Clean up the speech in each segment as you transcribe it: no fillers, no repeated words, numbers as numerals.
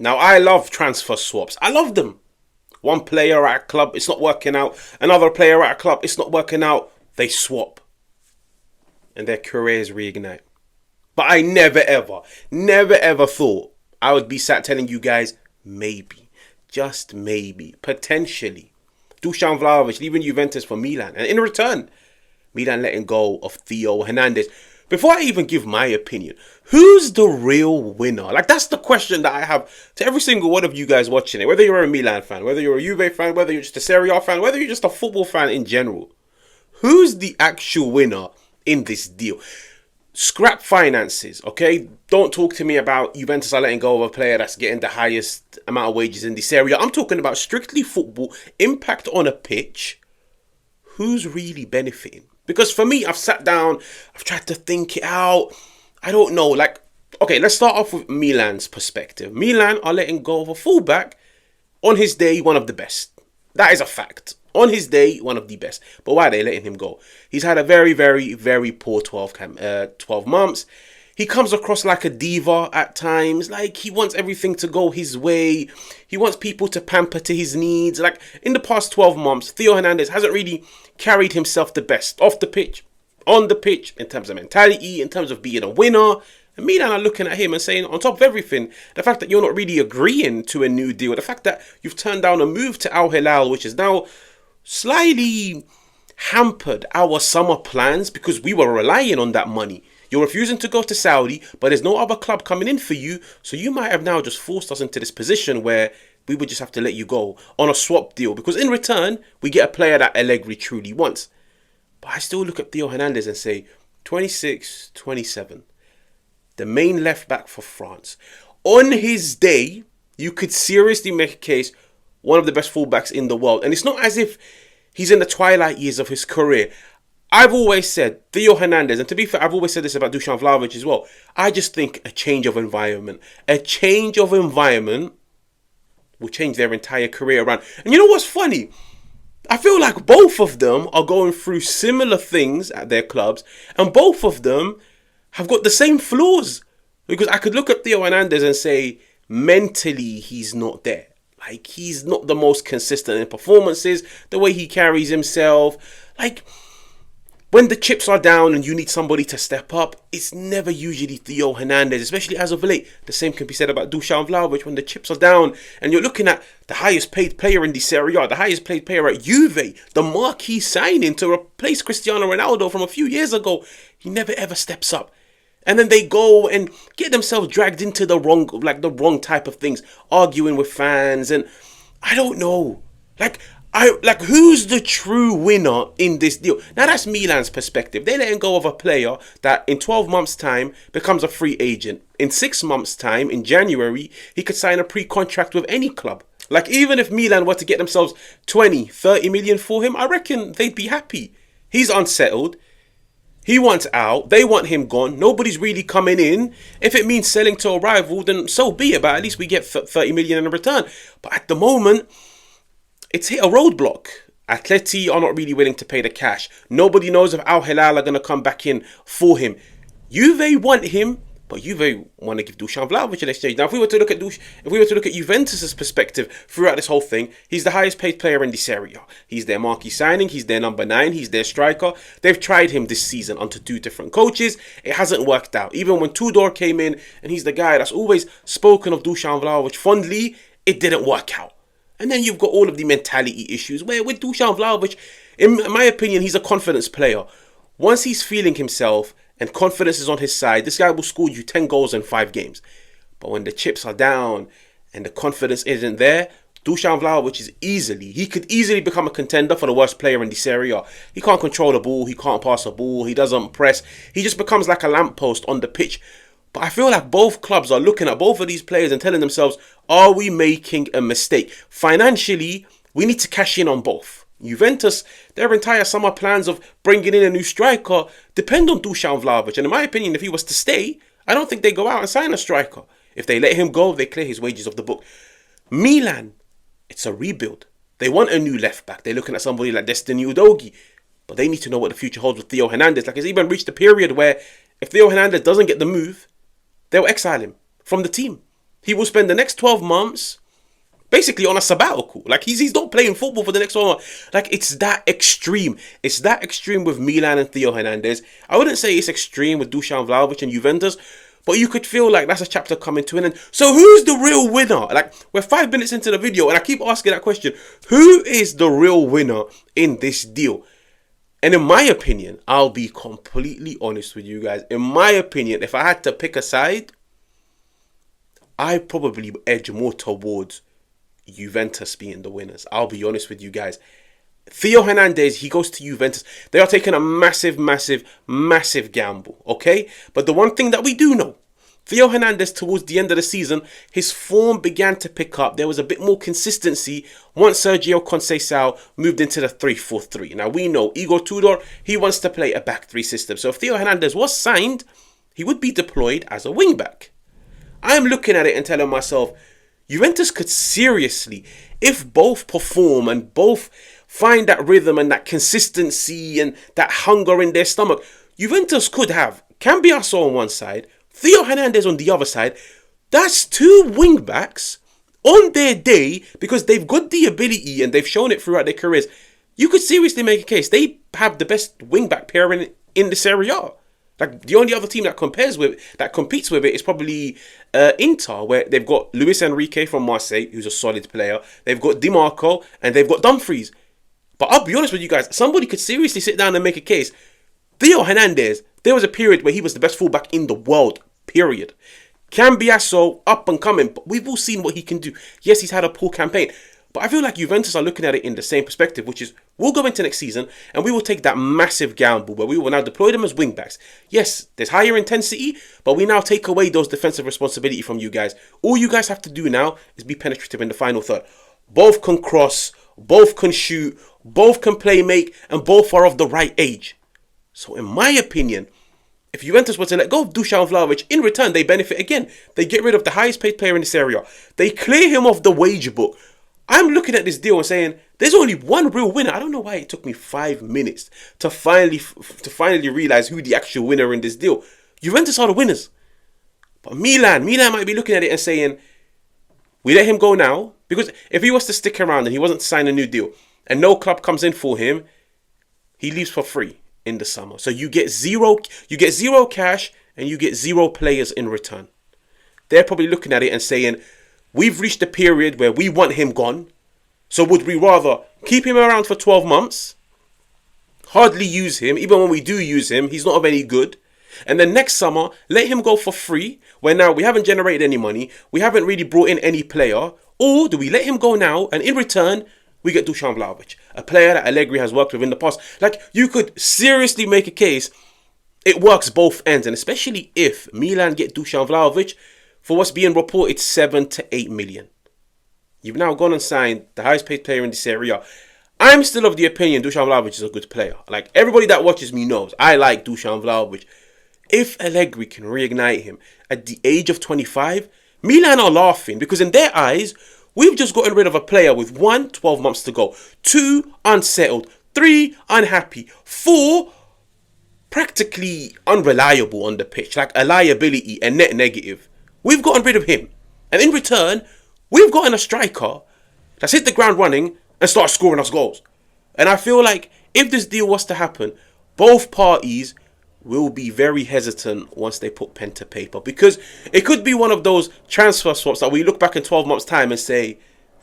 Now, I love transfer swaps. I love them. One player at a club, it's not working out. Another player at a club, it's not working out. They swap. And their careers reignite. But I never ever thought I would be sat telling you guys, maybe, just maybe, potentially, Dušan Vlahović leaving Juventus for Milan. And in return, Milan letting go of Theo Hernandez. Before I even give my opinion, who's the real winner? Like, that's the question that I have to every single one of you guys watching it. Whether you're a Milan fan, whether you're a Juve fan, whether you're just a Serie A fan, whether you're just a football fan in general. Who's the actual winner in this deal? Scrap finances, okay? Don't talk to me about Juventus are letting go of a player that's getting the highest amount of wages in this area. I'm talking about strictly football, impact on a pitch. Who's really benefiting? Because for me, I've sat down, I've tried to think it out. I don't know. Like, okay, let's start off with Milan's perspective. Milan are letting go of a fullback. On his day, one of the best. That is a fact. On his day, one of the best. But why are they letting him go? He's had a very, very, very poor 12 months. He comes across like a diva at times. Like, he wants everything to go his way. He wants people to pamper to his needs. Like, in the past 12 months, Theo Hernandez hasn't really carried himself the best off the pitch, on the pitch, in terms of mentality, in terms of being a winner. And Milan are looking at him and saying, on top of everything, the fact that you're not really agreeing to a new deal, the fact that you've turned down a move to Al Hilal, which is now slightly hampered our summer plans because we were relying on that money. You're refusing to go to Saudi, but there's no other club coming in for you. So you might have now just forced us into this position where we would just have to let you go on a swap deal. Because in return, we get a player that Allegri truly wants. But I still look at Theo Hernandez and say, 26, 27. The main left back for France. On his day, you could seriously make a case, one of the best fullbacks in the world. And it's not as if he's in the twilight years of his career. I've always said Theo Hernandez, and to be fair, I've always said this about Dušan Vlahović as well. I just think a change of environment. A change of environment will change their entire career around. And you know what's funny? I feel like both of them are going through similar things at their clubs, and both of them have got the same flaws. Because I could look at Theo Hernandez and say, mentally, he's not there. Like, he's not the most consistent in performances, the way he carries himself. Like, when the chips are down and you need somebody to step up, it's never usually Theo Hernandez, especially as of late. The same can be said about Dušan Vlahović. When the chips are down and you're looking at the highest paid player in the Serie A, the highest paid player at Juve, the marquee signing to replace Cristiano Ronaldo from a few years ago, he never ever steps up. And then they go and get themselves dragged into the wrong type of things, arguing with fans, and I don't know. Who's the true winner in this deal? Now that's Milan's perspective. They're letting go of a player that in 12 months' time becomes a free agent. In 6 months' time, in January, he could sign a pre-contract with any club. Like, even if Milan were to get themselves 20, 30 million for him, I reckon they'd be happy. He's unsettled. He wants out. They want him gone. Nobody's really coming in. If it means selling to a rival, then so be it. But at least we get 30 million in return. But at the moment, it's hit a roadblock. Atleti are not really willing to pay the cash. Nobody knows if Al Hilal are going to come back in for him. Juve want him, but Juve want to give Dušan Vlahović an exchange. Now, if we were to look at Juventus' perspective throughout this whole thing, he's the highest paid player in the Serie A. He's their marquee signing. He's their number 9. He's their striker. They've tried him this season under 2 different coaches. It hasn't worked out. Even when Tudor came in, and he's the guy that's always spoken of Dušan Vlahović fondly, it didn't work out. And then you've got all of the mentality issues where with Dušan Vlahović, in my opinion, he's a confidence player. Once he's feeling himself and confidence is on his side, this guy will score you 10 goals in 5 games. But when the chips are down and the confidence isn't there, Dušan Vlahović he could easily become a contender for the worst player in the Serie A. He can't control the ball, he can't pass the ball, he doesn't press. He just becomes like a lamppost on the pitch. But I feel like both clubs are looking at both of these players and telling themselves, are we making a mistake? Financially, we need to cash in on both. Juventus, their entire summer plans of bringing in a new striker depend on Dušan Vlahović. And in my opinion, if he was to stay, I don't think they go out and sign a striker. If they let him go, they clear his wages off the book. Milan, it's a rebuild. They want a new left back. They're looking at somebody like Destiny Udogie. But they need to know what the future holds with Theo Hernandez. Like, it's even reached a period where if Theo Hernandez doesn't get the move, they'll exile him from the team. He will spend the next 12 months basically on a sabbatical. Like, he's not playing football for the next 12 months. Like, it's that extreme. It's that extreme with Milan and Theo Hernandez. I wouldn't say it's extreme with Dušan Vlahović and Juventus, but you could feel like that's a chapter coming to an end. So who's the real winner? Like, we're 5 minutes into the video and I keep asking that question. Who is the real winner in this deal? And in my opinion, I'll be completely honest with you guys. In my opinion, if I had to pick a side, I probably edge more towards Juventus being the winners. I'll be honest with you guys. Theo Hernandez, he goes to Juventus. They are taking a massive, massive, massive gamble, okay? But the one thing that we do know, Theo Hernandez, towards the end of the season, his form began to pick up. There was a bit more consistency once Sergio Conceição moved into the 3-4-3. Now, we know Igor Tudor, he wants to play a back three system. So if Theo Hernandez was signed, he would be deployed as a wing-back. I'm looking at it and telling myself, Juventus could seriously, if both perform and both find that rhythm and that consistency and that hunger in their stomach, Juventus could have Cambiasso on one side, Theo Hernandez on the other side. That's 2 wing-backs on their day, because they've got the ability and they've shown it throughout their careers. You could seriously make a case. They have the best wing-back pairing in the Serie A. Like, the only other team that competes with it is probably Inter, where they've got Luis Enrique from Marseille, who's a solid player. They've got Di Marco and they've got Dumfries. But I'll be honest with you guys, somebody could seriously sit down and make a case. Theo Hernandez, there was a period where he was the best fullback in the world, period. Cambiasso, up and coming, but we've all seen what he can do. Yes, he's had a poor campaign, but I feel like Juventus are looking at it in the same perspective, which is, we'll go into next season and we will take that massive gamble where we will now deploy them as wing-backs. Yes, there's higher intensity, but we now take away those defensive responsibility from you guys. All you guys have to do now is be penetrative in the final third. Both can cross, both can shoot, both can play make, and both are of the right age. So in my opinion, if Juventus were to let go of Dušan Vlahović, in return, they benefit again. They get rid of the highest paid player in this area. They clear him off the wage book. I'm looking at this deal and saying, there's only one real winner. I don't know why it took me 5 minutes to finally realize who the actual winner in this deal. Juventus are the winners. But Milan might be looking at it and saying, we let him go now. Because if he was to stick around and he wasn't to sign a new deal and no club comes in for him, he leaves for free in the summer. So you get zero cash and you get 0 players in return. They're probably looking at it and saying, we've reached a period where we want him gone. So would we rather keep him around for 12 months, hardly use him, even when we do use him, he's not of any good, and then next summer, let him go for free, where now we haven't generated any money, we haven't really brought in any player, or do we let him go now, and in return, we get Dušan Vlahović, a player that Allegri has worked with in the past. Like, you could seriously make a case, it works both ends, and especially if Milan get Dušan Vlahović, for what's being reported, 7 to 8 million. You've now gone and signed the highest paid player in this area. I'm still of the opinion Dušan Vlahović is a good player. Like, everybody that watches me knows I like Dušan Vlahović. If Allegri can reignite him at the age of 25, Milan are laughing, because in their eyes, we've just gotten rid of a player with 1, 12 months to go, 2, unsettled, 3, unhappy, 4, practically unreliable on the pitch, like a liability and net negative. We've gotten rid of him. And in return, we've gotten a striker that's hit the ground running and starts scoring us goals. And I feel like if this deal was to happen, both parties will be very hesitant once they put pen to paper. Because it could be one of those transfer swaps that we look back in 12 months' time and say,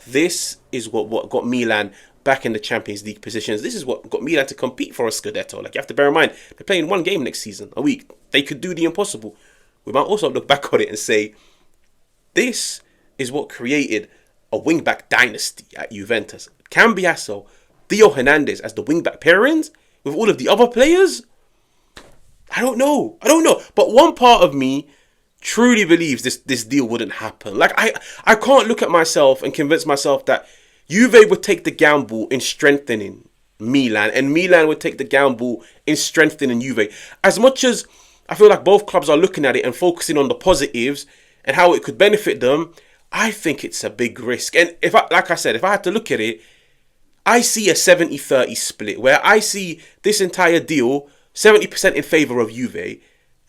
this is what got Milan back in the Champions League positions. This is what got Milan to compete for a Scudetto. Like, you have to bear in mind, they're playing 1 game next season, a week. They could do the impossible. We might also look back on it and say, this is what created a wing-back dynasty at Juventus. Cambiasso, Theo Hernandez as the wing-back pairings with all of the other players. I don't know. But one part of me truly believes this deal wouldn't happen. Like, I can't look at myself and convince myself that Juve would take the gamble in strengthening Milan, and Milan would take the gamble in strengthening Juve. As much as I feel like both clubs are looking at it and focusing on the positives and how it could benefit them, I think it's a big risk. And if I had to look at it, I see a 70-30 split where I see this entire deal 70% in favour of Juve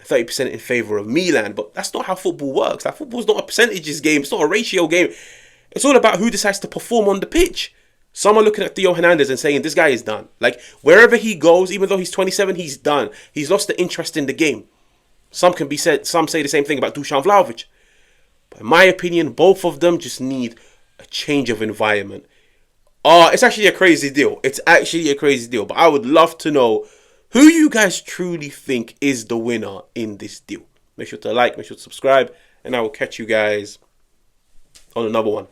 30% in favour of Milan. But that's not how football works. That football's not a percentages game. It's not a ratio game. It's all about who decides to perform on the pitch. Some are looking at Theo Hernandez and saying, this guy is done. Like, wherever he goes, even though he's 27, he's done. He's lost the interest in the game. Some say the same thing about Dušan Vlahović. But in my opinion, both of them just need a change of environment. It's actually a crazy deal. It's actually a crazy deal. But I would love to know who you guys truly think is the winner in this deal. Make sure to like, make sure to subscribe, and I will catch you guys on another one.